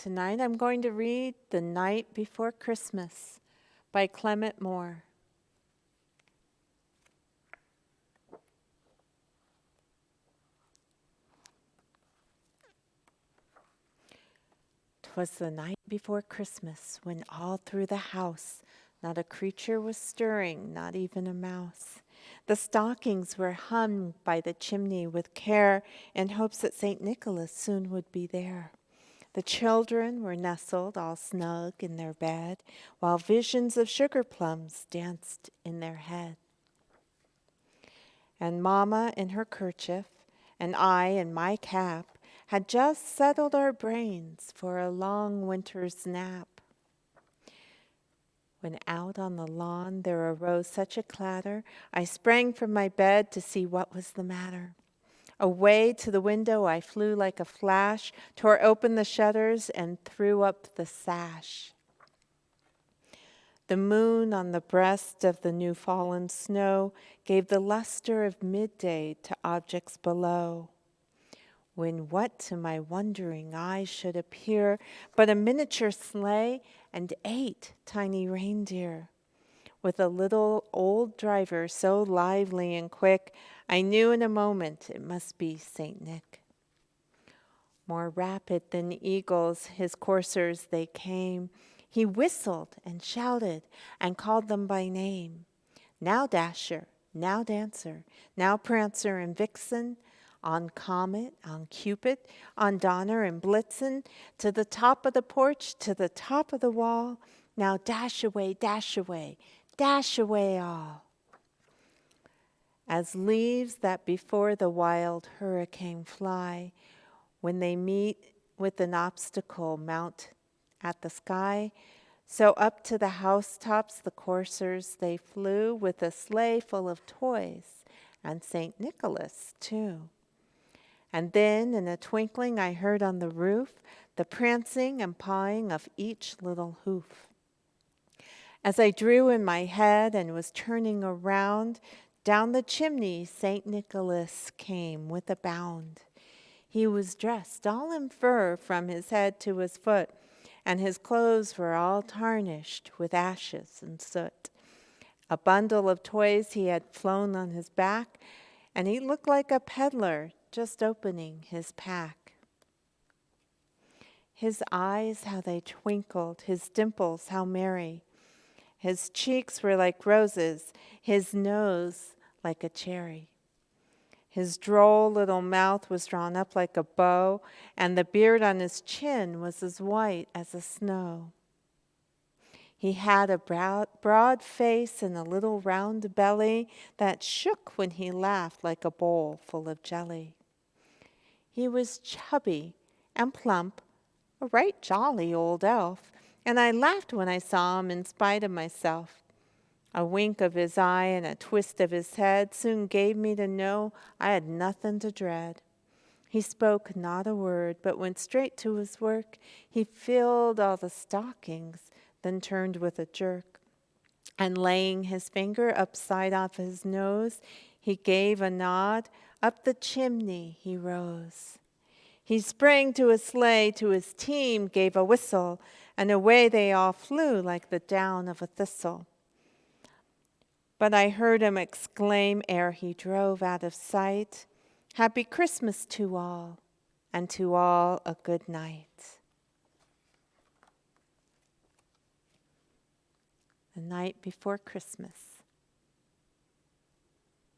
Tonight I'm going to read The Night Before Christmas by Clement Moore. "'Twas the night before Christmas, when all through the house not a creature was stirring, not even a mouse. The stockings were hung by the chimney with care, in hopes that St. Nicholas soon would be there. The children were nestled all snug in their bed, while visions of sugar plums danced in their head. And Mamma in her kerchief, and I in my cap, had just settled our brains for a long winter's nap, when out on the lawn there arose such a clatter, I sprang from my bed to see what was the matter. Away to the window I flew like a flash, tore open the shutters and threw up the sash. The moon on the breast of the new-fallen snow gave the luster of midday to objects below, when what to my wondering eyes should appear but a miniature sleigh and 8 tiny reindeer, with a little old driver so lively and quick, I knew in a moment it must be St. Nick. More rapid than eagles, his coursers they came. He whistled and shouted and called them by name. Now Dasher, now Dancer, now Prancer and Vixen, on Comet, on Cupid, on Donner and Blitzen, to the top of the porch, to the top of the wall. Now dash away, dash away, dash away all. As leaves that before the wild hurricane fly, when they meet with an obstacle mount at the sky, so up to the housetops the coursers they flew, with a sleigh full of toys, and St. Nicholas too. And then in a twinkling I heard on the roof the prancing and pawing of each little hoof. As I drew in my head and was turning around, down the chimney St. Nicholas came with a bound. He was dressed all in fur from his head to his foot, and his clothes were all tarnished with ashes and soot. A bundle of toys he had flown on his back, and he looked like a peddler just opening his pack. His eyes, how they twinkled, his dimples, how merry. His cheeks were like roses, his nose like a cherry. His droll little mouth was drawn up like a bow, and the beard on his chin was as white as the snow. He had a broad face and a little round belly that shook when he laughed like a bowl full of jelly. He was chubby and plump, a right jolly old elf, and I laughed when I saw him in spite of myself. A wink of his eye and a twist of his head soon gave me to know I had nothing to dread. He spoke not a word, but went straight to his work. He filled all the stockings, then turned with a jerk, and laying his finger upside of his nose, he gave a nod. Up the chimney he rose. He sprang to his sleigh, to his team gave a whistle, and away they all flew like the down of a thistle. But I heard him exclaim ere he drove out of sight, "Happy Christmas to all, and to all a good night." The Night Before Christmas.